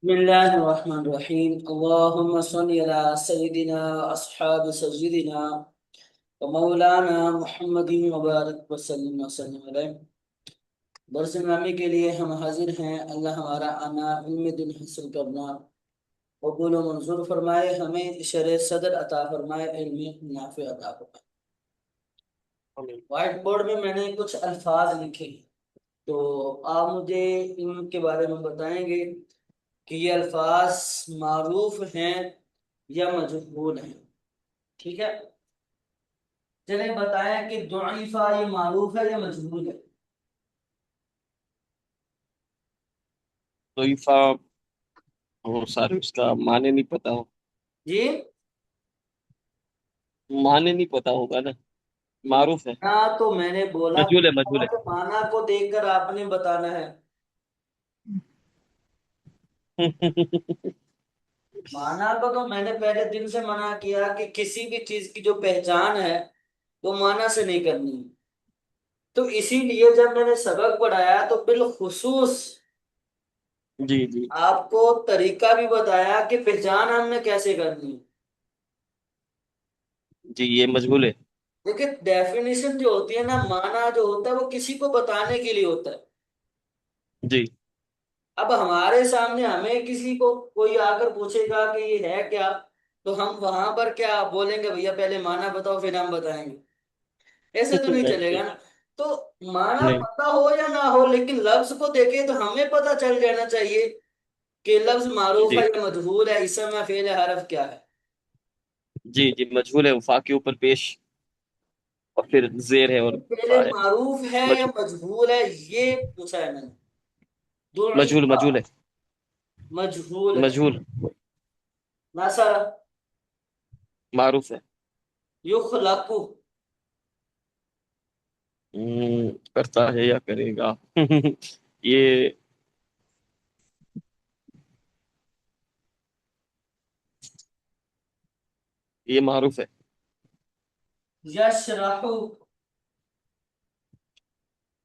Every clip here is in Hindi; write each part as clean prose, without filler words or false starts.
बिस्मिल्लाहिर्रहमानिर्रहीम अल्लाहुम्मा सल्लि अला सय्यिदिना अस्हाब सय्यिदिना व मौलाना मुहम्मदिन व बारिक व सल्लिम अलैहि। दर्स नामे के लिए हम हाजिर हैं। अल्लाह हमारा आना इल्म दिन हासिल करना कबूल व मंजूर फरमाए, हमें शरह सदर अता फरमाए, इल्म नाफि अता फरमाए। आमीन। व्हाइट बोर्ड में मैंने कुछ अल्फाज लिखे हैं, तो आप मुझे इनके बारे में बताएंगे कि ये अल्फाज मारूफ हैं या मजहूल हैं। ठीक है, चले बताएं कि दुईफा ये मारूफ है या मजहूल है। तो इफा वो सारे उसका माने नहीं पता हो। जी, माने नहीं पता होगा ना। मारूफ है। माना तो मैंने बोला मजहूल है, मजहूल है। कि माना को देखकर आपने बताना है। माना को तो मैंने पहले दिन से मना किया कि किसी भी चीज की जो पहचान है वो माना से नहीं करनी है। तो इसीलिए जब मैंने सबक पढ़ाया तो बिलखुसूस जी जी। आपको तरीका भी बताया कि पहचान हमने कैसे करनी है। जी ये मजहूल है। देखिए, डेफिनेशन जो होती है ना, माना जो होता है वो किसी को बताने के लिए होता है। जी अब हमारे सामने हमें किसी को कोई आकर पूछेगा कि ये है क्या, तो हम वहां पर क्या बोलेंगे, भैया पहले माना बताओ फिर हम बताएंगे। ऐसे तो नहीं नहीं चलेगा ना। तो माना नहीं। पता हो या ना हो, लेकिन लफ्ज को देखे तो हमें पता चल जाना चाहिए कि लफ्ज मारूफ जी है या मजहूल है, इसम या फेल है, हरफ क्या है। जी जी मजहूल है, वफा के ऊपर पेश और फिर जेर है और पहले फा है। मारूफ है या मजहूल मजहूल है, ये पूछा है मैंने। मजहूल दुईफा मजहूल है। मजहूल है। मजहूल। नसर मारूफ है। युखलकु करता है या करेगा। ये ये मारूफ है। यशरहु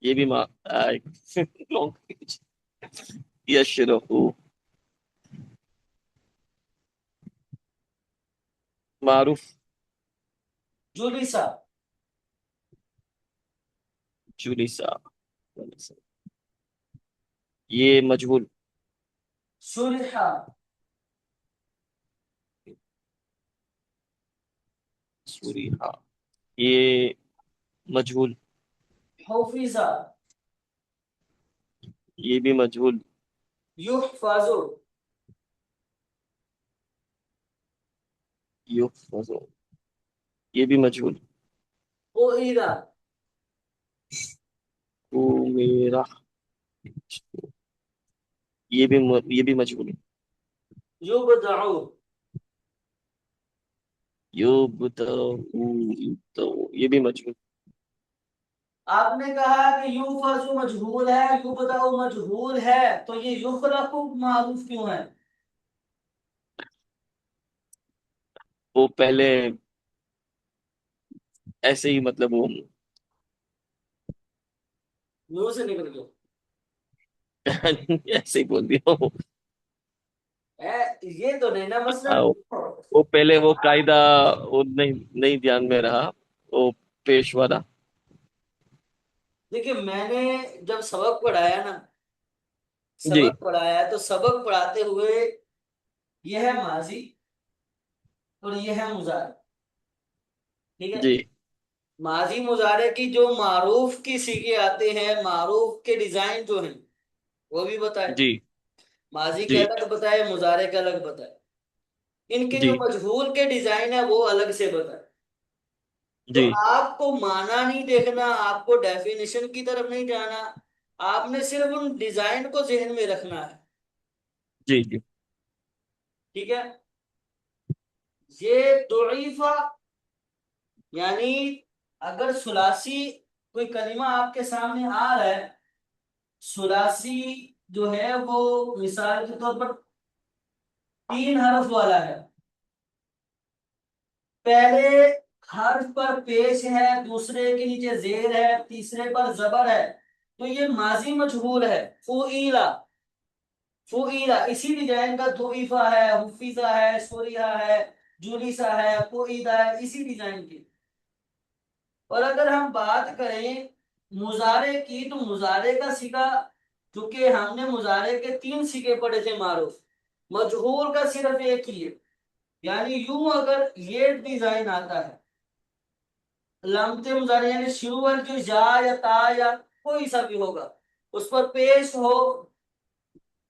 ये भी लॉन्ग। यशरहू। मारूफ। जुलिसा जुलिसा। ये मजहूल। सुरिहा सूरी हाँ। ये मजहूल। हौफिजा ये भी मजहूल। युहफजु युहफज़ु। ये भी मजहूल। उइदा तू मेरा। ये भी मजहूल है। युबदउ। ये भी मजहूल। आपने कहा कि युफजु मजहूल है, युबदउ मजहूल है, तो ये युखलकु मारूफ क्यों है। वो पहले ऐसे ही मतलब वो मुंह से निकल गया ऐसे ही बोल दिया वो। ये तो नहीं ना मसला। वो पहले वो कायदा वो नहीं नहीं ध्यान में रहा। वो पेश वाला। देखिए, मैंने जब सबक पढ़ाया ना, जी सबक पढ़ाया तो सबक पढ़ाते हुए यह है माजी और यह है मुजारे। ठीक है, जी माजी मुजारे की जो मारूफ की सीखे आते हैं, मारूफ के डिजाइन जो हैं वो भी बताए। जी माजी के जी अलग बताए, मुजारे के अलग बताए। इनके जी जो मजहूल के डिजाइन है वो अलग से बताए। तो जी आपको माना नहीं देखना, आपको डेफिनेशन की तरफ नहीं जाना, आपने सिर्फ उन डिजाइन को जहन में रखना है। जी जी ठीक है, ये दुईफा यानी अगर सुलासी कोई कलिमा आपके सामने आ रहा है, सुलासी जो है वो मिसाल के तौर पर 3 हर्फ वाला है, पहले हर्फ पर पेश है, दूसरे के नीचे जेर है, तीसरे पर जबर है, तो ये माजी मजहूल है। फुईला फुईला इसी डिजाइन का धुइफा है, हुफिजा है, सुरिहा है, जुलिसा है, फुईदा है, इसी डिजाइन की। और अगर हम बात करें मुजारे की, तो मुजारे का सिका, चूंकि हमने मुजारे के 3 सिके पढ़े थे मारूफ, मजहूर का सिर्फ एक ही है। यानी यूं अगर ये डिजाइन आता है, लामते मुजारे यानी शुरू वाली जो या ता या कोई सा भी होगा, उस पर पेश हो,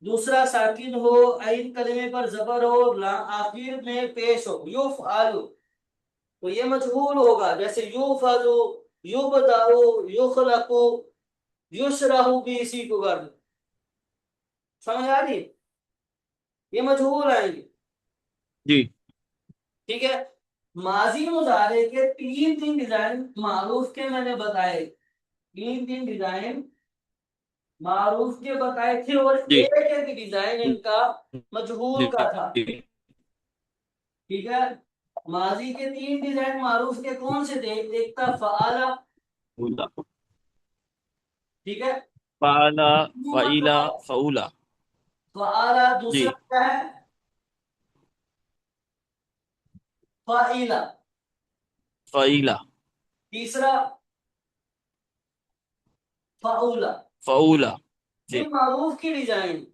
दूसरा साकिन हो, आइन कलमे पर जबर हो, आखिर में पेश हो, युफ आलू, तो ये मजहूल होगा। जैसे यूफाजु, युबदाउ, युखलकु, युशराहु भी इसी को कर दो। समझ आ रही? ये मजहूल आएंगे। जी ठीक है। माजी मुजारे के तीन तीन डिजाइन मारूफ के मैंने बताए, तीन तीन डिजाइन मारूफ के बताए थे, और जी एक एक डिजाइन इनका मजहूल जी का था। जी। ठीक है। माजी के 3 डिजाइन मारूफ के कौन से थे? एक था फआला। फूला, ठीक है। फाला, वो फाइला, मतलब फऊला। फआला। दूसरा जी क्या है? फाइला। फाइला, तीसरा फाउला। फऊला। ये जी मारूफ की डिजाइन।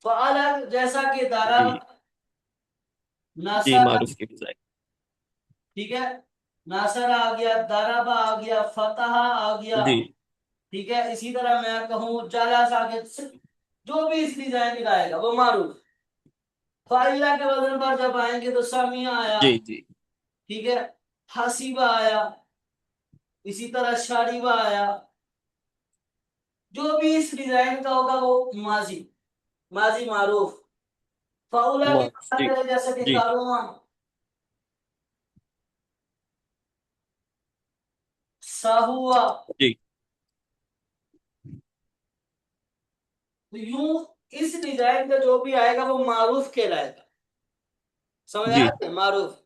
फआला जैसा कि दारा, जी जी, नासरा। मारूफ की डिजाइन। ठीक है। नासरा आ गया, दाराबा आ गया, फतहा आ गया। जी ठीक है। इसी तरह मैं कहूँ जालास आ गया, जो भी इस डिजाइन का आएगा वो मारूफ। फाइला के वजन पर जब आएंगे तो सामिया आया। जी जी ठीक है। हसीबा आया। इसी तरह शारीबा आया। जो भी इस डिजाइन का होगा वो माजी, माजी मारूफ। फाउला की मारूफ। बात जी करें जैसे कि जी कारुमा, साहुआ, जी तो यूं इस डिजाइन का जो भी आएगा वो मारूफ कहलाएगा। समझ आ जी रहा है? मारूफ।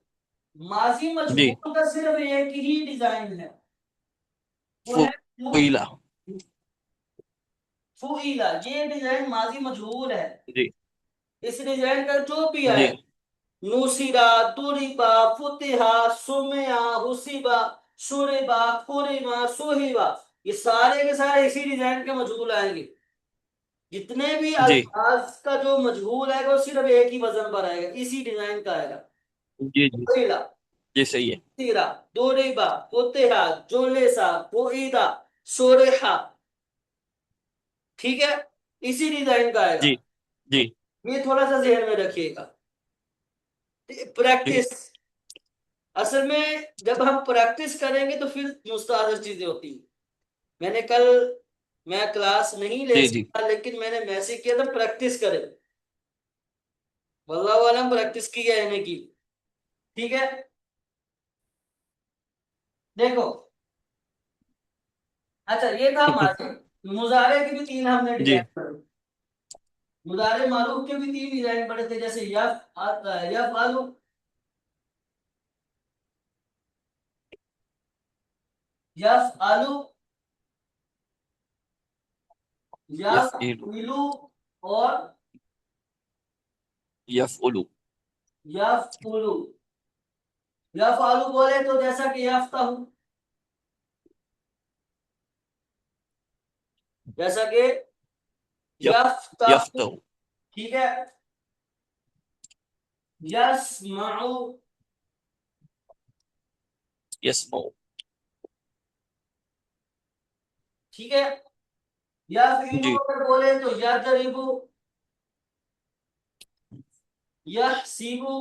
माजी जी। मजहूर का सिर्फ एक ही डिजाइन है, वो है फूला। फुईला। ये डिजाइन माजी मजहूर है। जी इस डिजाइन का जो भी जी आए, नुसीरा, तुरिबा, फुतिहा, सुमिया, हुसीबा, शुरिबा, कुरिमा, सुहिबा, ये सारे के सारे इसी डिजाइन के मजहूल आएंगे। जितने भी जी अल्फाज का जो मजहूल आएगा वो सिर्फ एक ही वजन पर आएगा, इसी डिजाइन का आएगा। जी जी फुईला, जी, सही है। तीरा, दुरिबा, फुतिहा, जुलिसा, फुईदा, शुरिहा। ठीक है। इसी डिजाइन का आएगा। जी जी ये थोड़ा सा जहन में रखिएगा। जी प्रैक्टिस, असल में जब हम प्रैक्टिस करेंगे तो फिर मुस्ताहर चीजें होती हैं। मैंने कल, मैं क्लास नहीं ले जी जी सका लेकिन मैंने मैसेज किया था प्रैक्टिस करें। वल्लाह वालम प्रैक्टिस की है इन्हें की। ठीक है। देखो, अच्छा ये था माजी। मुजारे के भी 3 हमने डिजाइन जी पढ़े। मुजारे मारूफ के भी 3 डिजाइन पढ़े थे, जैसे यफ आलू, यफ आलू, यफ यफइलु, इलू, और यफउलु। यफ उलू। यफ आलू बोले तो जैसा कि यफ्ता हूं, जैसा कि यफ यफ्ता। यफ्तहु, ठीक है। यस्माउ। यस्मउ। ठीक है। यफइलु जी अगर बोले तो यदरिबु, यहसीबु,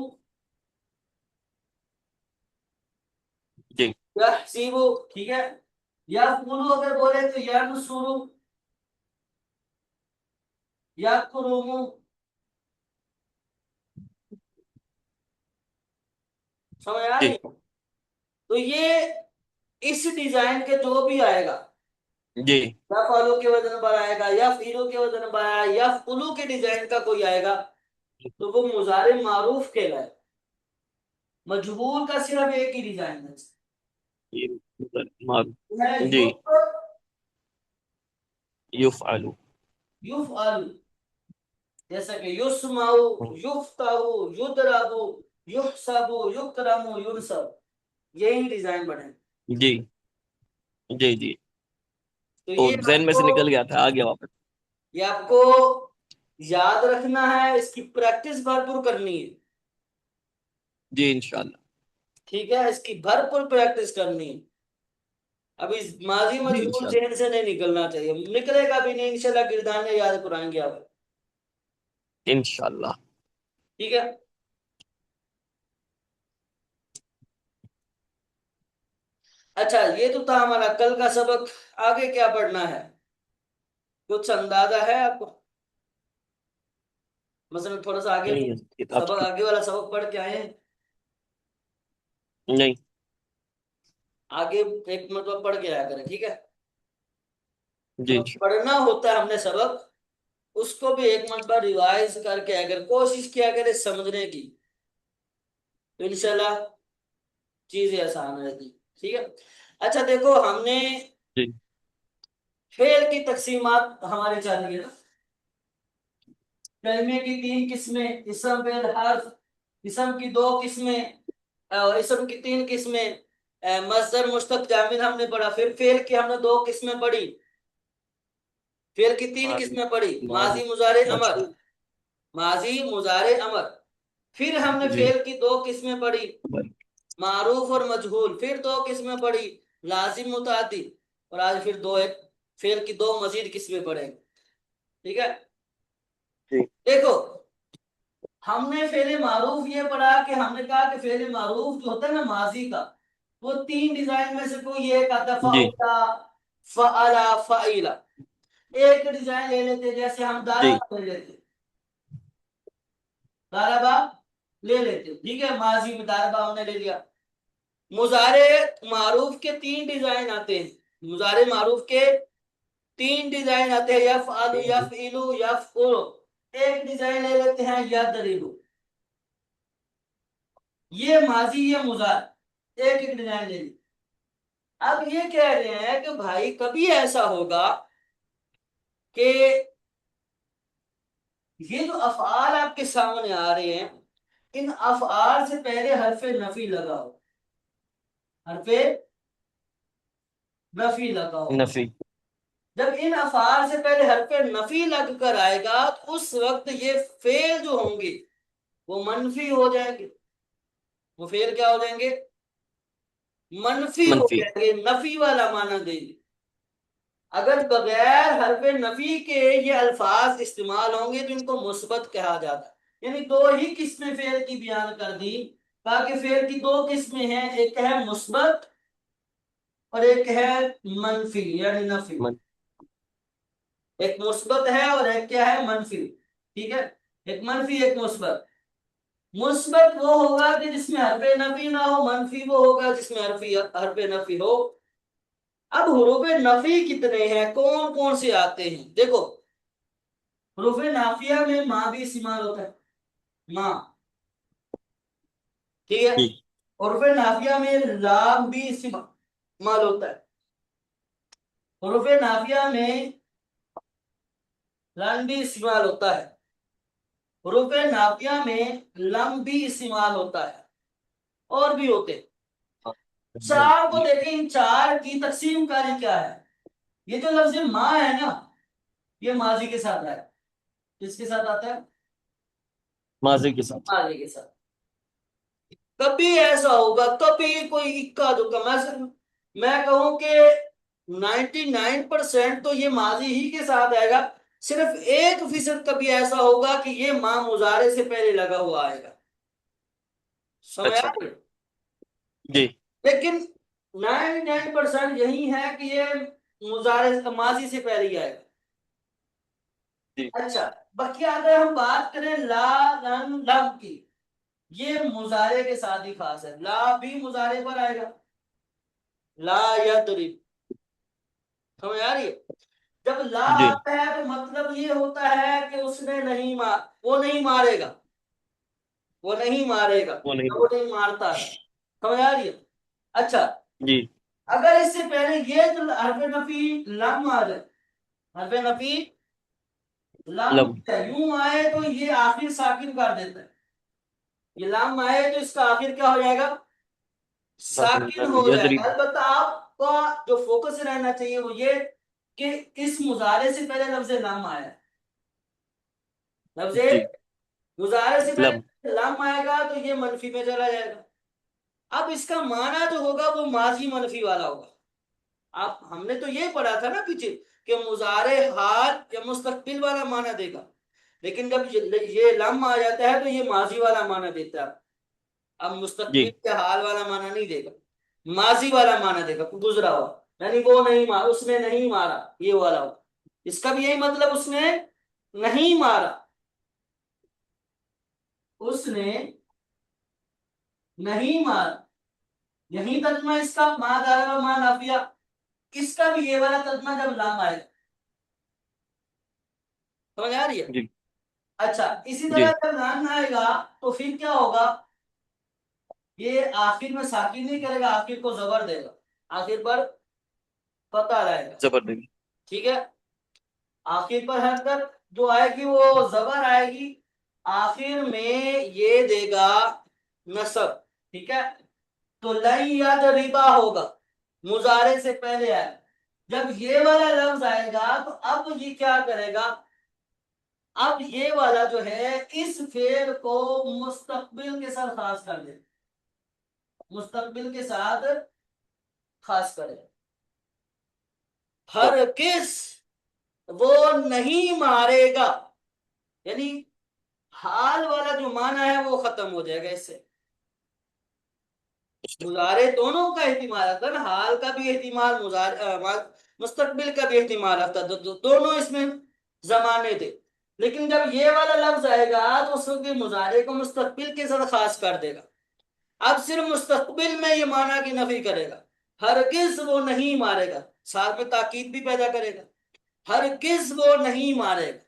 जी यहसीबु। ठीक है। यफउलु अगर बोले तो यनसुरु, यकरुमु। समझ आ रही जी है? तो ये इस डिजाइन के जो भी आएगा, जी यफ आलू के वजन पर आएगा, यफ इलू के वजन पर आएगा, यफ उलू के डिजाइन का कोई आएगा, तो वो मुजारे मारूफ कहलाए। मजबूर का सिर्फ एक ही डिजाइन है, ये मारू। वो है जी, युफ, युफअलु। युफ आलू। जैसा कि युस्माउ, युफ्ताहु, युदराबु, युहसबु, युकरमु, युनसब, यही डिजाइन बने। जी जी जी। तो तो जहन में से निकल गया था, आ गया वापस। ये आपको याद रखना है, इसकी प्रैक्टिस भरपूर करनी है। जी इंशाल्लाह। ठीक है, इसकी भरपूर प्रैक्टिस करनी है। अभी माजी जी मजहूर इंशाल्लाह। जहन से नहीं निकलना चाहिए, निकलेगा भी नहीं इंशाल्लाह, गिरदाने याद कराएंगे आप। इंशाल्लाह। ठीक है। अच्छा, ये तो था हमारा कल का सबक। आगे क्या पढ़ना है, कुछ अंदाजा है आपको? मसलन थोड़ा सा आगे, नहीं है किताब सबक से। आगे वाला सबक पढ़ के आए हैं। नहीं। आगे एक मतलब पढ़ के आया करें, ठीक है। जी जो इंशाल्लाह। पढ़ना होता है हमने सबक, उसको भी एक मतलब रिवाइज करके अगर कोशिश किया करे समझने की, तो इंशाल्लाह चीजें आसान रहती। ठीक है। अच्छा देखो, हमने जी फेल की तकसीमात हमारे चल रही है ना। कलमे की तीन किस्में, इसम फेल हर्फ। इसम की दो किस्में, इसम की तीन किस्में। मस्दर मुश्तक जामिद हमने पढ़ा। फिर फेल की हमने दो किस्में पढ़ी। फेल की तीन माजी किस्में पढ़ी, माजी माजी मुजारे अमर। मजबूर। माजी मुजारे अमर। फिर हमने जी फेल की दो किस्में पढ़ी, मारूफ और मजहूल। फिर दो किस्में पढ़ी, लाजिम मुतादी। और आज फिर दो एक फेल की दो मजीद किस्में पढ़ेंगे। ठीक है। जी देखो, हमने फेले मारूफ ये पढ़ा कि हमने कहा कि फेले मारूफ जो होता है ना माजी का, वो तीन डिजाइन में से कोई एक आता है, जी फअला, फअला, फइला। एक डिजाइन ले लेते, जैसे हम जी दारा ले लेते, दाराबा ले लेते। ठीक है, माजी में दाराबा हमने ले लिया। मुजारे मारूफ के तीन डिजाइन आते हैं। मुजारे मारूफ के तीन डिजाइन आते हैं, यफअलु, यफइलु, यफउलु। एक डिजाइन ले लेते हैं यदरिबु। ये माजी, ये मुजार, एक एक डिजाइन ले ली। अब ये कह रहे हैं कि भाई कभी ऐसा होगा कि ये जो अफआल आपके सामने आ रहे हैं, इन अफआल से पहले हरफे नफी लगा हो, हरफे नफी लगा हो। नफी। जब इन अफआल से पहले हरफे नफी लग कर आएगा, तो उस वक्त ये फेल जो होंगे वो मनफी हो जाएंगे। वो फेल क्या हो जाएंगे? मनफी हो मनफी। जाएंगे, नफी वाला माना देंगे। अगर बगैर हरफ नफी के ये अल्फाज इस्तेमाल होंगे तो इनको मुस्बत कहा जाता है। यानी दो ही किस्में फेल की बयान कर दी। कहा कि फेल की दो किस्में हैं, एक है मुस्बत और एक है मनफी यानी नफी। मन। एक मुस्बत है और एक क्या है? मनफी। ठीक है, एक मनफी एक मुस्बत। मुस्बत वो होगा कि जिसमें हरफ नफी ना हो, मनफी वो होगा जिसमें हरफ नफी हो। अब हुरूफ नफी कितने हैं, कौन कौन से आते हैं? देखो, हुरूफ नाफिया में माँ भी इस्तेमाल होता है, माँ। ठीक है। जी हुरूफ नाफिया में लाम भी इस्तेमाल होता है। हुरूफ नाफिया में लन भी इस्तेमाल होता है। हुरूफ नाफिया में लम भी इस्तेमाल होता है, और भी होते हैं। हाँ, चार को जी। देखें, इन चार की तकसीम कारी क्या है? ये जो लफ्ज माँ है ना, ये माजी के साथ है। किसके साथ आता है? माजी के साथ। माजी के साथ। कभी ऐसा होगा, कभी कोई इक्का दुक्का, मैं कहूं कि 99% तो ये माजी ही के साथ आएगा। सिर्फ 1% कभी ऐसा होगा कि ये माँ मुजारे से पहले लगा हुआ आएगा। समझ आ अच्छा। रही है? जी लेकिन 99% यही है कि ये मुजारे माजी से पहले ही आएगा। जी अच्छा, बाकी अगर हम बात करें ला, लन, लम की, ये मुजारे के साथ ही खास है। ला भी मुजारे पर आएगा, ला यद्रिब। समझ आ रही है? जब ला जी। आता है तो मतलब ये होता है कि उसने नहीं मार, वो नहीं मारेगा, वो नहीं मारेगा, वो नहीं वो बोल। नहीं मारता है। समझ आ रही है? अच्छा, जी अगर इससे पहले ये जो हरफ नफी लम आ जाए, हरफ नफी लाम लम। यूं आए तो ये आखिर साकिन कर देता है। ये लाम आए तो इसका आखिर क्या हो जाएगा, साकिन हो जाएगा। यजरिब। अलबत्ता आपका जो फोकस रहना चाहिए वो ये कि इस मुजारे से पहले लफ्ज लाम आया है। लफ्ज जी। मुजारे से लम। पहले लाम आएगा तो ये मनफी में चला जाएगा। अब इसका माना जो होगा वो माजी मनफी वाला होगा। आप हमने तो ये पढ़ा था ना पीछे कि मुजारे हाल या मुस्तकबिल वाला माना देगा, लेकिन जब ये लम आ जाता है तो ये माजी वाला माना देता है। अब मुस्तकबिल जी। के हाल वाला माना नहीं देगा, माजी वाला माना देगा, गुजरा हुआ। यानी वो नहीं मारा, उसने नहीं मारा, ये वाला हो। इसका भी यही मतलब, उसने नहीं मारा, उसने नहीं मारा। यही तर्जुमा इसका, मा दारा मा नाफिया। इसका भी ये वाला तर्जुमा जब लाम आएगा। समझ आ रही है? जी। अच्छा, इसी तरह जी। जब लाम आएगा तो फिर क्या होगा, ये आखिर में साकिन नहीं करेगा, आखिर को जबर देगा, आखिर पर पता रहेगा। जबरदस्त। ठीक है, आखिर पर हरकत जो आएगी वो जबर आएगी, आखिर में ये देगा नसब। ठीक है, तो लई या तो रिबा होगा, मुजारे से पहले आए। जब ये वाला लफ्ज आएगा तो अब ये क्या करेगा, अब ये वाला जो है इस फेल को मुस्तकबिल के साथ खास कर दे, मुस्तकबिल के साथ खास करे। हाँ। हर किस वो नहीं मारेगा, यानी हाल वाला जो माना है वो खत्म हो जाएगा इससे। मुजारे दोनों का एहतिमाल आता है ना, हाल का भी एहतिमाल, मुस्तकबिल का भी एहतिमाल आता है, दोनों इसमें जमाने थे। लेकिन जब ये वाला लफ्ज आएगा तो उसके मुजारे को मुस्तकबिल के साथ खास कर देगा। अब सिर्फ मुस्तकबिल में ये माना की नफी करेगा, हरगिज वो नहीं मारेगा, साथ में ताकीद भी पैदा करेगा, हरगिज वो नहीं मारेगा।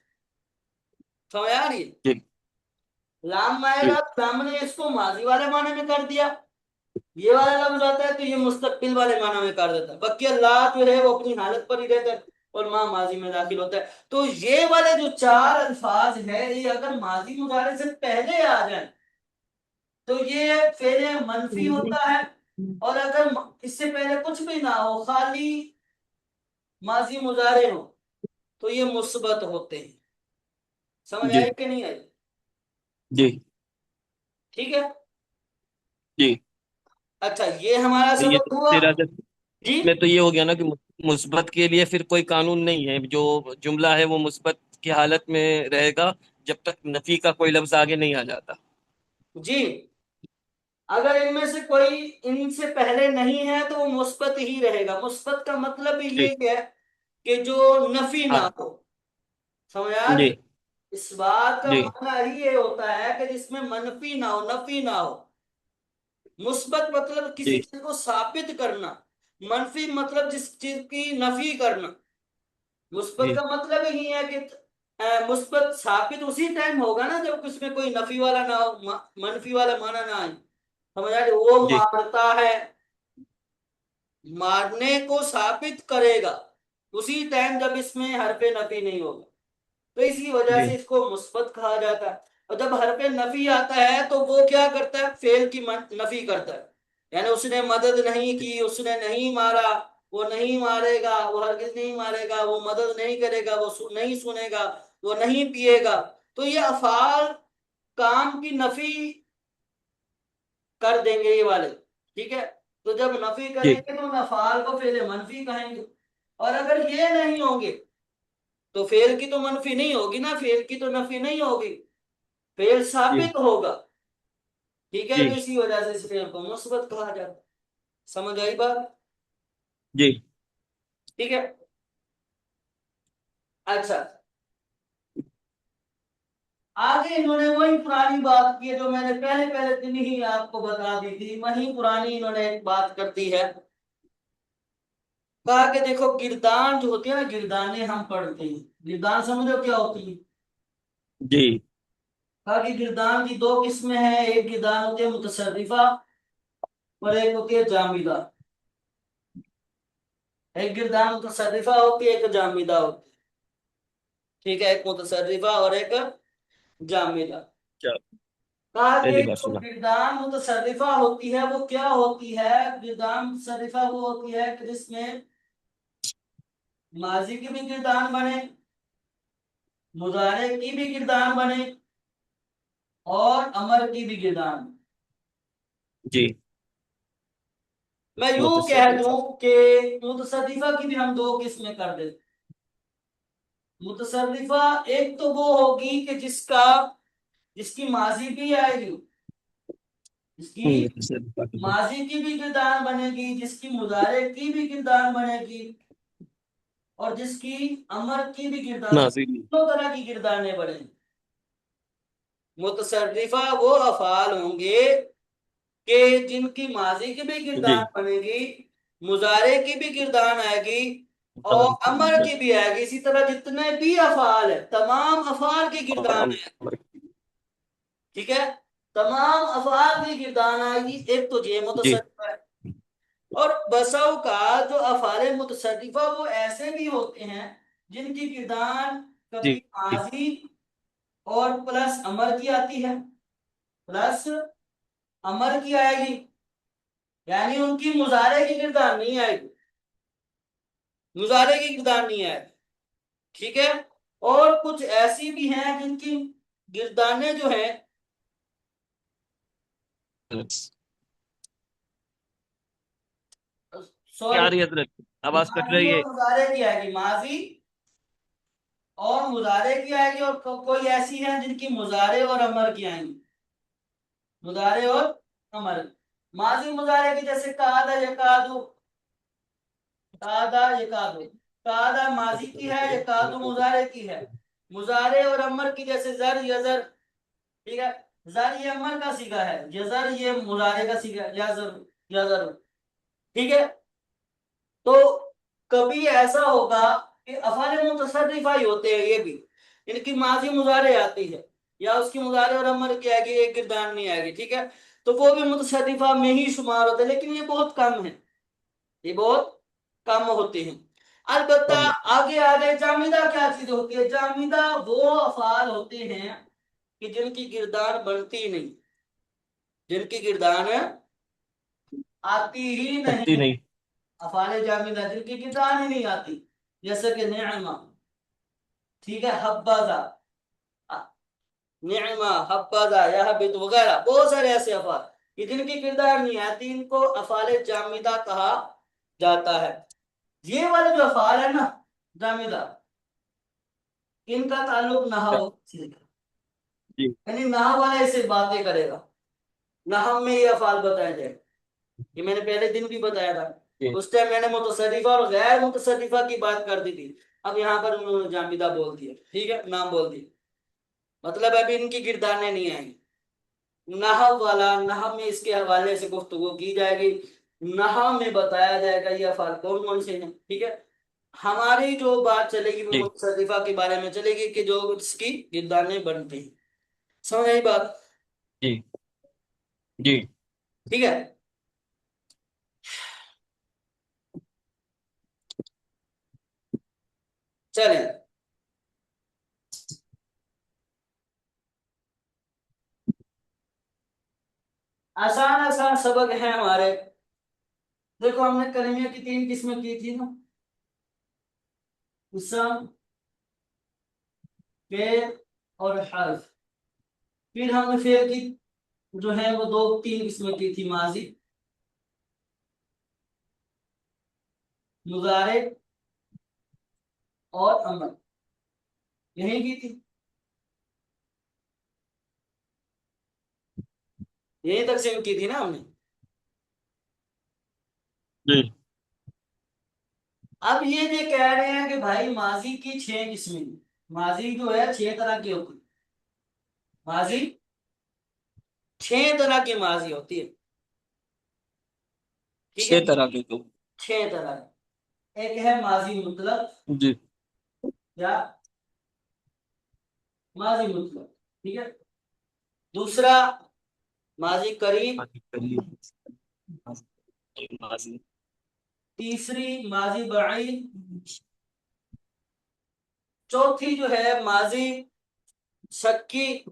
समझ आ रही है? जी। लाम आएगा जी। तो लाम ने इसको माजी वाले माने में कर दिया, ये वाला लफ्ज आता है तो ये मुस्तकबिल वाले माना में कर देता है। बाकी अल्लाह जो है वो अपनी हालत पर ही रहता है और माँ माजी में दाखिल होता है। तो ये वाले जो चार अल्फाज है ये अगर माजी मुजारे से पहले आ जाए तो ये फेले मनफी होता है, और अगर इससे पहले कुछ भी ना हो, खाली माजी मुजारे हो, तो ये मुस्बत होते हैं। समझ जी। आई कि नहीं आई? जी। ठीक है, जी। अच्छा ये हमारा तो ये सबक तो हुआ। तेरा जी इसमें तो ये हो गया ना कि मुस्बत के लिए फिर कोई कानून नहीं है, जो जुमला है वो मुस्बत की हालत में रहेगा जब तक नफी का कोई लफ्ज आगे नहीं आ जाता। जी, अगर इनमें से कोई इनसे पहले नहीं है तो वो मुस्बत ही रहेगा। मुस्बत का मतलब ही जी। ये है कि जो नफी ना हाँ। हो। समझ आ रही जी। है? इस बात का जी। माना ही ये होता है कि जिसमें मनफी ना हो, नफी ना हो। मुस्बत मतलब किसी जी। चीज को साबित करना, मनफी मतलब जिस चीज की नफी करना। मुस्बत जी। का मतलब ही है कि मुस्बत साबित उसी टाइम होगा ना जब उसमें कोई नफी वाला ना हो, मनफी वाला माना ना आए। समझ आ रही? वो जी। मारता है, मारने को साबित करेगा उसी टाइम जब इसमें हरफे नफी नहीं होगा, तो इसी वजह से जी। इसको मुस्बत कहा जाता है। और जब हरफे नफी आता है तो वो क्या करता है, फेल की नफी करता है। यानी उसने मदद नहीं की, उसने नहीं मारा, वो नहीं मारेगा, वो हरगिज नहीं मारेगा, वो मदद नहीं करेगा, वो नहीं सुनेगा, वो नहीं पिएगा। तो ये अफाल काम की नफी कर देंगे ये वाले। ठीक है, तो जब नफी जी। करेंगे तो नफाल को फेल मनफी कहेंगे। और अगर ये नहीं होंगे तो फेल की तो मनफी नहीं होगी ना, फेल की तो नफी नहीं होगी, फेल जी। साबित होगा। ठीक है, तो जी। इसी वजह से इस फेल को मुस्बत कहा जाता है। समझ आई बात? जी। ठीक है, अच्छा आगे इन्होंने वही पुरानी बात की है जो मैंने पहले पहले दिन ही आपको बता दी थी, वही पुरानी इन्होंने एक बात कर दी है। कहा कि देखो गिरदान जो होती है ना, गिरदाने हम पढ़ते हैं, गिरदान समझो क्या होती है? जी। कहा कि गिरदान की दो किस्में हैं, एक गिरदान होती है मुतसर्रिफा और एक होती है जामिदा। एक गिरदान मुतसर्रिफा होती है, एक जामिदा होती है। ठीक है, एक मुतसर्रिफा और एक जामिदा। क्या? कहा कि पहली बार जो सुना। गिरदान मुतसर्रिफा होती है वो क्या होती है? गिरदान मुतसर्रिफा वो होती है कि जिसमें माजी की भी गिरदान बने, मुजारे की भी गिरदान बने, और अमर की भी गिरदान। जी। मैं यूं कह दूं मुतसर्रिफा। कि मुतसर्रिफा की भी हम दो किस्में कर दें। मुतसर्रिफा एक तो वो होगी कि जिसकी माजी भी आएगी, जिसकी मुतसर्रिफा की तो माजी की भी गिरदान बनेगी, जिसकी मुजारे की भी गिरदान बनेगी, और जिसकी अमर की भी गिरदान, नाज़िल। दो तरह की गिरदानें बनेंगी। मुतसर्रिफा वो अफाल होंगे कि जिनकी माजी की भी जी। गिरदान बनेगी, मुजारे की भी गिरदान आएगी, और मुतार की अमर भी की भी आएगी। इसी तरह जितने भी अफाल है तमाम अफाल की गिरदान तमाम है। अमर ठीक है, तमाम अफआल की गिरदान आएगी। एक तो ये जी। मुतसर्रिफा है। और बसों का जो अफआल मुतसर्रिफा वो ऐसे भी होते हैं जिनकी गिरदान जी। कभी माजी और प्लस अमर की आती है, प्लस अमर की आएगी, यानी उनकी मुजारे की गिरदान नहीं आएगी, मुजारे की गिरदान नहीं आएगी। ठीक है, और कुछ ऐसी भी हैं जिनकी गिरदानें जो हैं, क्या सॉरी, रही है? आवाज कट माजी रही है। और मुजारे की आएगी, माजी और मुजारे की आएगी, और कोई ऐसी है जिनकी मुजारे और अमर की आएंगी, मुजारे और अमर। माजी मुजारे की जैसे कादा यकादु, कादा यकादु, कादा माजी की है, यकादु मुजारे की है। मुजारे और अमर की जैसे जर यजर। ठीक है, जर ये अमर का सीगा है, यजर ये मुजारे का सीगा है, यजर यजर। ठीक है, तो कभी ऐसा होगा कि अफाल मुतसर्रिफा ही होते हैं ये भी, इनकी माजी मुजारे आती है, या उसकी मुजारे और अमर की आएगी, एक गिरदान नहीं आएगी। ठीक है, तो वो भी मुतसर्रिफा में ही शुमार होते हैं, लेकिन ये बहुत कम है, ये बहुत कम होते हैं। अलबत्ता हम। आगे आगे जामिदा क्या चीज होती है? जामिदा वो अफाल होते हैं कि जिनकी गिरदान बनती नहीं, जिनकी गिरदान आती ही सकती नहीं। नहीं। अफाले जामिदा जिनकी गिरदान ही नहीं आती, जैसे कि नेमा, ठीक है, हब्बाजा, निरमा, हब्बाजा, यहबित वगैरह बहुत सारे ऐसे अफाल कि जिनकी किरदार नहीं आती, इनको अफाले जामिदा कहा जाता है। ये वाले जो अफाल है ना जामिदा, इनका ताल्लुक क्या? नहव से, जी। यानी नहव वाला इससे बातें करेगा, नहव में ये अफाल बताए जाए। ये मैंने पहले दिन भी बताया था, जी। उस टाइम मैंने मुतसर्रिफा और गैर मुतसर्रिफा की बात कर दी थी। अब यहाँ पर उन्होंने जामिदा बोल दिया, ठीक है, नाम बोल दिया, मतलब अभी इनकी गिरदानें नहीं आएंगी। नहव वाला, नहव में इसके हवाले से गुफ्तगू की जाएगी, नहव में बताया जाएगा ये अफाल कौन कौन से हैं। ठीक है, हमारी जो बात चलेगी वो जी। मुतसर्रिफा के बारे में चलेगी कि जो इसकी गिरदानें बनती हैं। समझ आई बात? जी। जी। ठीक है, चलें। आसान आसान सबक हैं हमारे। देखो, हमने कलमियों की तीन किस्में की थी ना, इसम, फेल और हर्फ। फिर हमने फेल की जो है वो दो तीन किस्में की थी, माजी, मुजारे और अमल, यही की थी, यही तकसीम की थी ना हमने। जी। अब ये कह रहे हैं कि भाई माजी की छह किस्में, माजी जो है छह तरह की होती है, माजी छह तरह की माजी होती है। ठीक है, 6 तरह के तो। छह तरह। एक है माजी मुतलक, जी। या माजी मुतलक, ठीक है। दूसरा माजी करीब। माजी करीब। माजी। तीसरी माजी बईद। चौथी जो है माजी शक्की,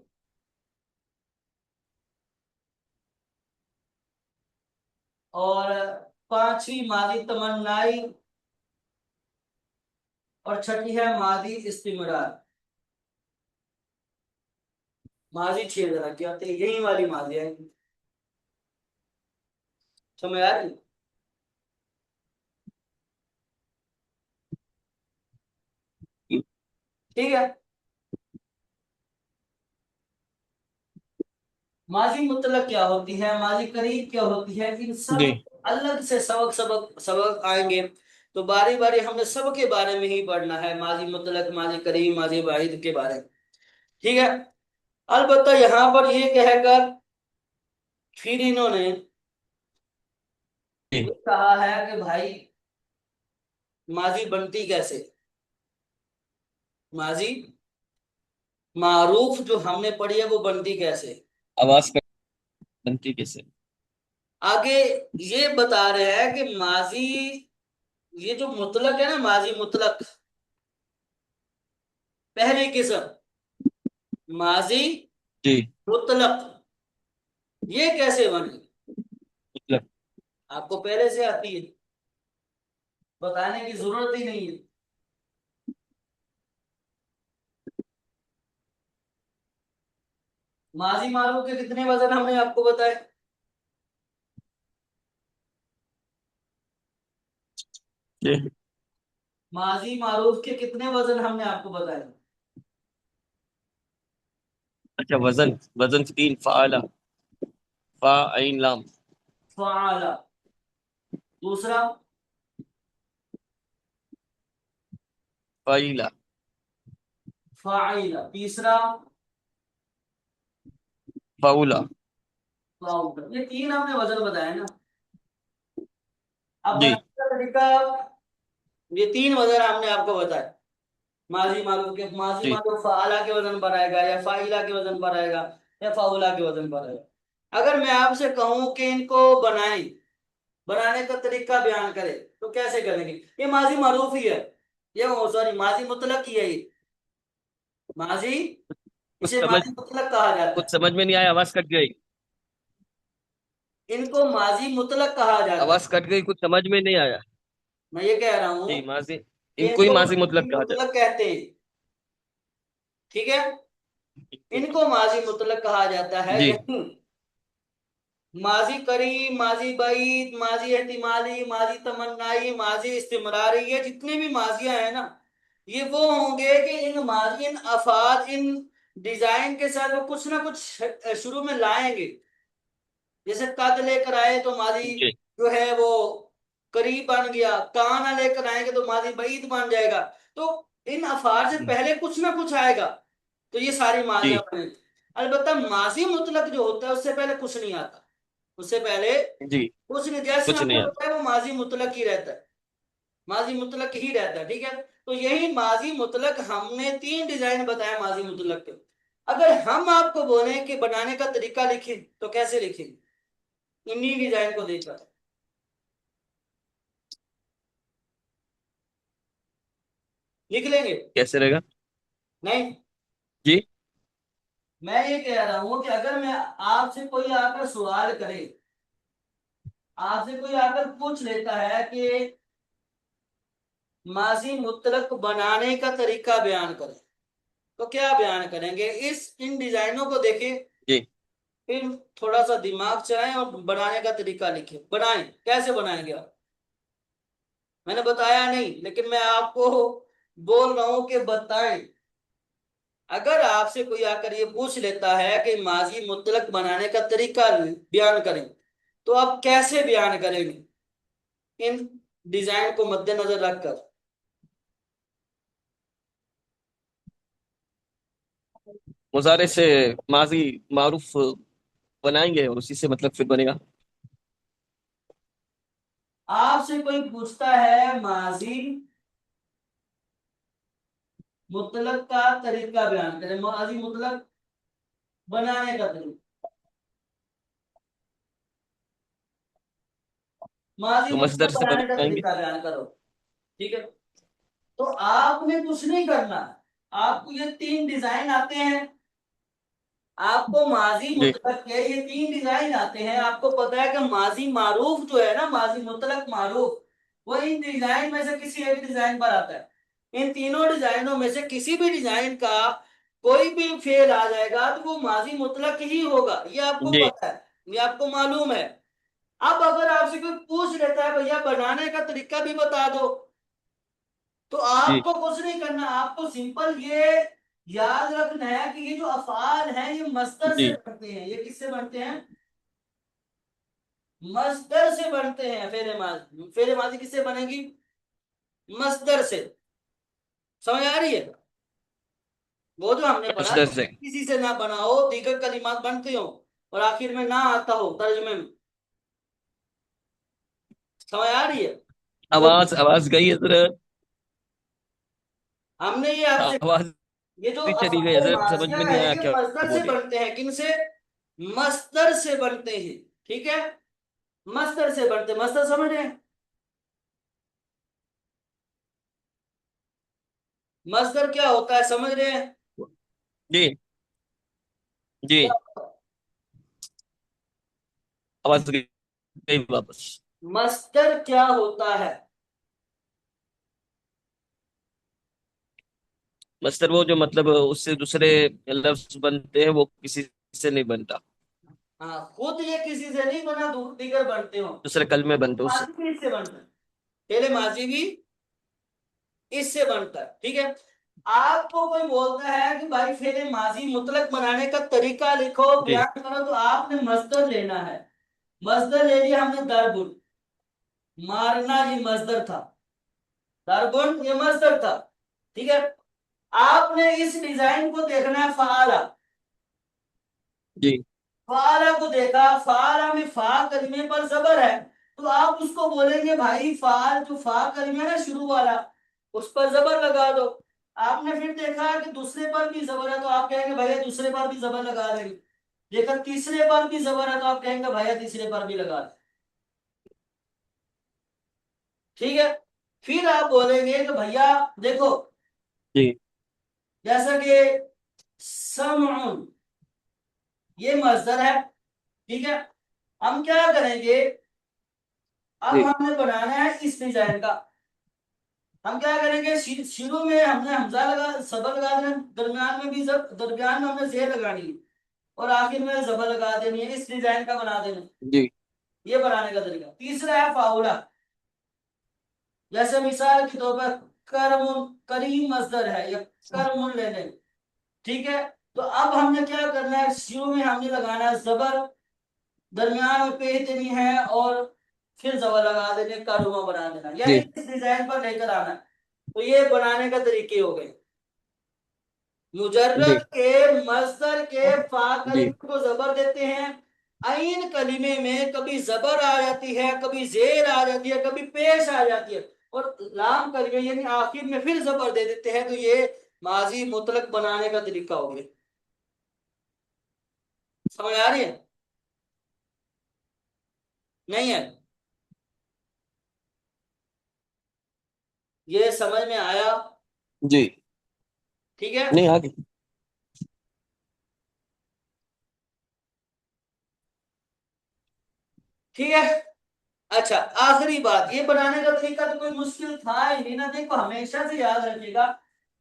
और पांचवी माजी तमन्नाई, और छठी है माजी इस्तिमरार। माजी 6 तरह की आती है, यही वाली माजी है। समझ आ रही? ठीक है। माजी मुतलक क्या होती है, माजी करीब क्या होती है, इन सब जी अलग से सबक सबक सबक आएंगे। तो बारी बारी हमने सब के बारे में ही पढ़ना है, माजी मुतलक, माजी करीब, माजी वाहिद के बारे में। ठीक है। अलबत्ता यहाँ पर ये कहकर फिर इन्होंने जी। ये कहा है कि भाई माजी बनती कैसे, माजी मारूफ जो हमने पढ़ी है वो बनती कैसे। आवाज कर बनती कैसे? आगे ये बता रहे हैं कि माजी, ये जो मुतलक है ना, माजी मुतलक, पहली किस्म माजी जी। मुतलक, ये कैसे बने। मतलब आपको पहले से आती है, बताने की जरूरत ही नहीं है। माजी मारूफ के कितने वजन हमने आपको बताए, जी। माजी मारूफ के कितने वजन हमने आपको बताए। अच्छा, वजन, वजन तीन, फाला, फा आइन लाम। फाला, दूसरा फाइला। फाइला, तीसरा फाउला। फाउला। ये तीन हमने वजन बताए ना। अब जी बनाने का तरीका, ये तीन वजन हमने आपको बताया। माजी मारूफ के, माजी जी मारूफ फाला के वजन पर आएगा, या फाइला के वजन पर आएगा, या फाउला के वजन पर आएगा। अगर मैं आपसे कहूं कि इनको बनाएं, बनाने का तरीका बयान करें, तो कैसे करेंगे। ये माजी मारूफ ही है, ये सॉरी माजी मुतलक ही है ये। माजी, कुछ इसे समझ माजी मुतलक कहा जाता कुछ है। समझ में नहीं आया, आवाज कट गई। इनको माजी मुतलक कहा जाता है। आवाज कट गई, कुछ समझ में नहीं आया। मैं ये कह रहा हूं जी, माजी, कि इनको ही इनको माजी माजी मुतलक कहा जाए। मुतलक कहते हैं। ठीक है। इनको माजी मुतलक कहा जाता है। जी यही माजी करीब, माजी बईद, माजी एहतिमाली, माजी तमन्नाई, माजी इस्तिमरारी, ये जितने भी माजियां हैं ना, ये वो होंगे कि इन माजी, इन अफाद, इन डिजाइन के साथ वो कुछ ना कुछ शुरू में लाएंगे। जैसे कद लेकर आए तो माजी जी जो है वो करीब बन गया, काना लेकर आएंगे तो माजी बईद बन जाएगा। तो इन अफाद से पहले कुछ ना कुछ आएगा, तो ये सारी माजियां जी बनेगी। अलबत्ता माजी मुतलक जो होता है उससे पहले कुछ नहीं आता, उससे पहले जी। कुछ नहीं। जैसे कुछ हमने नहीं आता। बताया वो माजी मुतलक ही रहता है, माजी मुतलक ही रहता है। ठीक है। तो यही माजी मुतलक हमने तीन डिजाइन बताया माजी मुतलक के। अगर हम आपको बोले कि बनाने का तरीका लिखें, तो कैसे लिखेंगे, इन्हीं डिजाइन को देखकर लिख लेंगे। कैसे रहेगा? नहीं, जी मैं ये कह रहा हूं कि अगर मैं आपसे कोई आकर सवाल करे, आपसे कोई आकर पूछ लेता है कि माजी मुतलक बनाने का तरीका बयान करें, तो क्या बयान करेंगे। इस इन डिजाइनों को देखें, जी। फिर थोड़ा सा दिमाग चलाएं और बनाने का तरीका लिखें। बनाएं, कैसे बनाएंगे आप, मैंने बताया नहीं, लेकिन मैं आपको बोल रहा हूं कि बताएं। अगर आपसे कोई आकर ये पूछ लेता है कि माजी मुतलक बनाने का तरीका बयान करें, तो आप कैसे बयान करेंगे इन डिजाइन को मद्देनजर रखकर। मुजारे से माजी मारूफ बनाएंगे और उसी से मतलब फिर बनेगा। आपसे कोई पूछता है माजी मुतलक का तरीका बयान करें, माजी मुतलक बनाने का तरीका, माजी तो मसदर मुतलक से बनाने का बनाएंगे। तरीका बयान करो। ठीक है। तो आपने कुछ नहीं करना, आपको ये 3 डिजाइन आते हैं, आपको माजी जी मुतलक के ये 3 डिजाइन आते हैं। आपको पता है कि माजी मारूफ जो है ना, माजी मुतलक मारूफ, वो इन डिजाइन में से किसी एक डिजाइन पर आता है। इन तीनों डिजाइनों में से किसी भी डिजाइन का कोई भी फेल आ जाएगा तो वो माजी मुतलक ही होगा, ये आपको जी पता है, ये आपको मालूम है। अब अगर आपसे कोई पूछ लेता है भैया बनाने का तरीका भी बता दो, तो जी आपको कुछ नहीं करना, आपको सिंपल ये याद रखना है कि ये जो अफआल हैं ये मस्दर से जी बनते हैं। ये किससे बनते हैं? मस्दर से बनते हैं। फेरे माजी, फेरे माजी किससे बनेगी? मस्दर से। समझ आ रही है? वो जो हमने पढ़ा मस्दर कि से। किसी से ना बना हो, दीगर कलिमात बनते हो और आखिर में ना आता हो तर्जुमे में। समझ आ रही है? वो आवाज आवाज गई हजरत, हमने ये आपसे, आवाज ये जो भी चली गई अफआल हजरत, समझ माजिया में नहीं है आया ये क्या मस्दर से बोले। बनते हैं। किन से? मस्दर से बनते हैं। ठीक है, मस्दर से बनते, मस्दर समझ रहे हैं? मस्दर क्या होता है समझ रहे हैं? जी जी, क्या होता है? आवाज गई वापस। मस्दर क्या होता है? मस्दर वो जो मतलब उससे दूसरे लफ्ज बनते हैं, वो किसी से नहीं बनता, हाँ, खुद ये किसी से नहीं बना, दीगर बनते हो। दूसरे कलमे बनते हैं उससे। माजी भी इससे बनता है, तेरे माजी भी इससे बनता है। ठीक है, आपको कोई बोलता है कि भाई फेरे माजी मुतलक बनाने का तरीका लिखो, जी बयान करो, तो आपने मस्दर लेना है। मस्दर ले लिया हमने, दरबुन, मारना ये मस्दर था, दरबुन ये मस्दर था। ठीक है, आपने इस डिजाइन को देखना है, फाला। जी फाला को देखा, फाला में फा कलमे पर जबर है, तो आप उसको बोलेंगे भाई फाल जो फा कलमे है ना शुरू वाला, उस पर जबर लगा दो। आपने फिर देखा कि दूसरे पर भी जबर है, तो आप कहेंगे भैया दूसरे पर भी जबर लगा देंगे। देखा तीसरे पर भी जबर है, तो आप कहेंगे भैया तीसरे पर भी लगा दे। ठीक है, फिर आप बोलेंगे कि भैया देखो, जी जैसा कि समउन ये मजदर है। ठीक है, हम क्या करेंगे, अब जी हमने बनाना है इस डिजाइन का। हम क्या करेंगे, शुरू में हमने हमजा लगा, सबर लगा देना, दरमियान में भी दरमियान में हमने जेर लगानी है और आखिर में जबर लगा देनी है, इस डिजाइन का बना देना। जी ये बनाने का तरीका। तीसरा है फाउला, जैसे मिसाल के तौर पर करमुन, करीम मजदर है, या करमुन ले लें। ठीक है, तो अब हमने क्या करना है, शुरू में हमने लगाना है जबर, दरमियान में पेश देनी है और फिर जबर लगा देने का रुमा बना देना, यानी जी इस डिजाइन पर लेकर आना है। तो ये बनाने का तरीके हो गए। जी मुजर्रद के मस्दर के फा जी कलीमे को जबर देते हैं। आइन कलीमे में कभी जबर आ जाती है, कभी जेर आ जाती है, कभी पेश आ जाती है, और लाम कलीमे यानी आखिर में फिर जबर दे देते हैं। तो ये माजी मुतलक बनाने का तरीका हो गया। समझ आ रही है? नहीं है? ये समझ में आया? जी। ठीक है, नहीं आगे। ठीक है। अच्छा, आखिरी बात, ये बनाने का तरीका तो कोई मुश्किल था ही नहीं ना। देखो हमेशा से याद रखिएगा,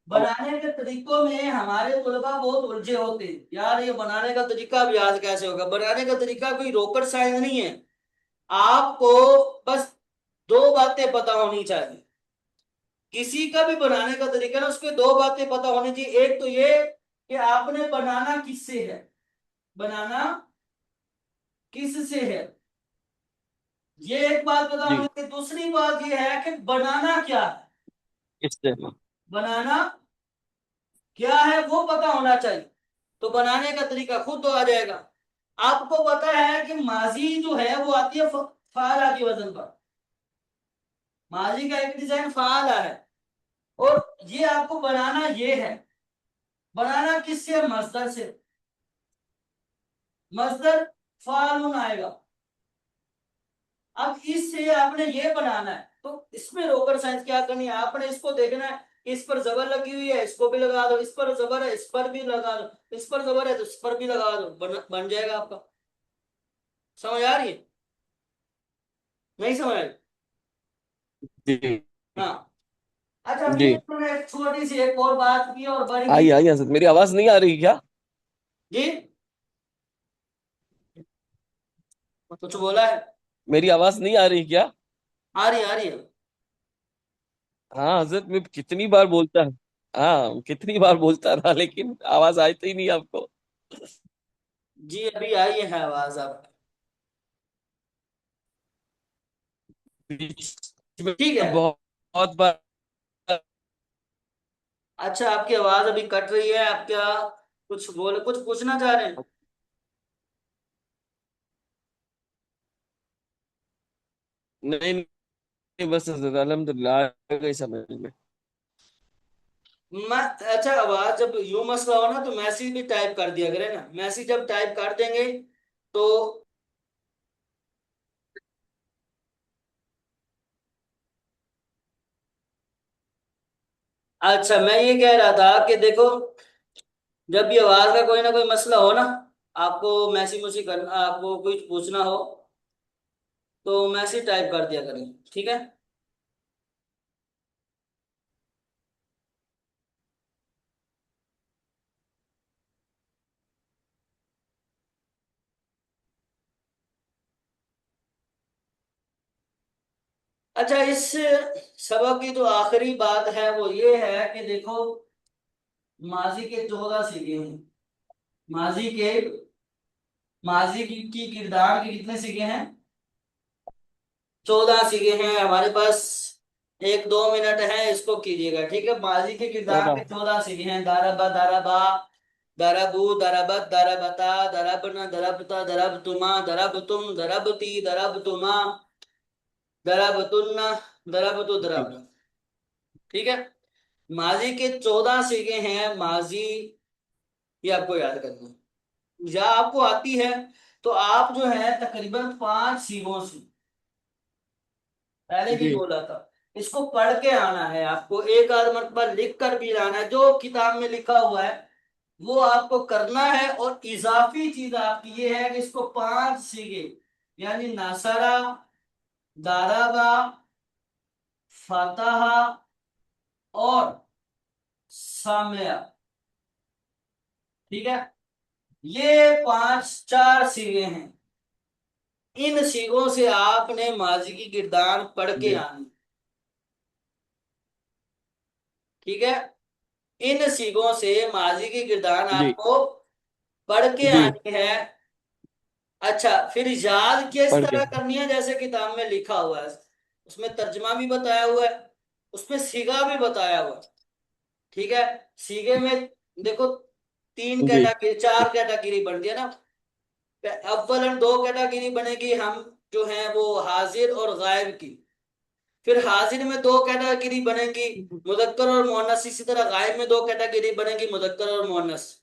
बनाने के तरीकों में हमारे तुलबा बहुत उलझे होते हैं। यार ये बनाने का तरीका अब याद कैसे होगा? बनाने का तरीका कोई रोकड़ साइंस नहीं है। आपको बस 2 बातें पता होनी चाहिए। किसी का भी बनाने का तरीका ना, उसके 2 बातें पता होनी चाहिए। एक तो ये कि आपने बनाना किससे है, बनाना किससे है, ये एक बात पता जी होनी चाहिए। दूसरी बात ये है कि बनाना क्या है, इससे। बनाना क्या है वो पता होना चाहिए। तो बनाने का तरीका खुद तो आ जाएगा। आपको पता है कि माजी जो है वो आती है फाला की वजन पर। माजी का एक डिजाइन फाला है, और ये आपको बनाना ये है। बनाना किससे? मस्दर से। मस्दर फालुन आएगा। अब इससे आपने ये बनाना है, तो इसमें रोकर साइंस क्या करनी है, आपने इसको देखना है इस पर जबर लगी हुई है, इसको भी लगा दो, इस पर जबर है, इस पर भी लगा दो, इस पर जबर है तो इस पर भी लगा दो, बन जाएगा आपका। समझ आ रही है? नहीं समझ आ रही? जी हाँ। अच्छा जी। फिर तुमने एक छोटी सी एक और बात की और बड़ी की। आई आई हजरत, मेरी आवाज नहीं आ रही क्या? जी, कुछ बोला है? मेरी आवाज नहीं आ रही क्या? आ रही है। हाँ हजरत, मैं कितनी बार बोलता, हाँ कितनी बार बोलता रहा, लेकिन आवाज आई तो ही नहीं आपको। जी अभी आई है आवाज आप। बीच में ठीक है। बहुत बहुत बार। अच्छा आपकी आवाज अभी कट रही है, आप क्या कुछ पूछना चाह रहे हैं? नहीं नहीं, बस हजरत अल्हम्दुलिल्लाह आ गई समझ में। मैं अच्छा, आवाज जब यूं मसला हो ना तो मैसेज भी टाइप कर दिया करें ना, मैसेज जब टाइप कर देंगे तो। अच्छा मैं ये कह रहा था कि देखो, जब भी आवाज का कोई ना कोई मसला हो ना, आपको मैसेज मुसी करना, आपको कुछ पूछना हो तो मैसेज टाइप कर दिया करें, ठीक है? अच्छा इस सबक की जो आखिरी बात है वो ये है कि देखो, माजी के 14 सीखे हैं। माजी के माजी की किरदार के कितने सीखे हैं? 14 सीखे हैं हमारे पास। 1-2 मिनट है, इसको कीजिएगा, ठीक है? माजी के किरदार के 14। 14 सीखे हैं। दारबा दारबा, दरबू दरबत दरबता, दरबना दरबता, दरबतुमा दरबतुम, दरबती दरबतुमा, दरबतुन्ना, दरबतु जी दरबना। ठीक है। माजी के 14 सीखे हैं माजी, ये आपको याद करना है। या आपको आती है तो आप जो है तकरीबन 5 सीखों से, पहले भी जी बोला था, इसको पढ़ के आना है आपको, एक आध मरतबा लिख कर भी लाना है, जो किताब में लिखा हुआ है वो आपको करना है। और इजाफी चीज आपकी ये है कि इसको 5 सीखे, यानी नासरा, दाराबा, फतहा और सामया, ठीक है? ये 5 4 सीखे हैं। इन सीखों से आपने माजी की किरदार पढ़ के जी आनी, ठीक है? इन सीखों से माजी की किरदार जी आपको पढ़ के जी। आनी है। अच्छा फिर याद किस पढ़ के। तरह करनी है, जैसे किताब में लिखा हुआ है, उसमें तर्जमा भी बताया हुआ है, उसमें सीगा भी बताया हुआ है, ठीक है? सीगे में देखो, तीन जी कैटेगरी 4 कैटेगरी बनती है ना। अव्वलन 2 कैटेगरी बनेगी हम जो है वो हाजिर और गायब की। फिर हाजिर में 2 कैटेगरी बनेगी, मुदक्कर और मुअन्नस। इसी तरह गायब में 2 कैटेगरी बनेगी, मुदक्कर और मुअन्नस।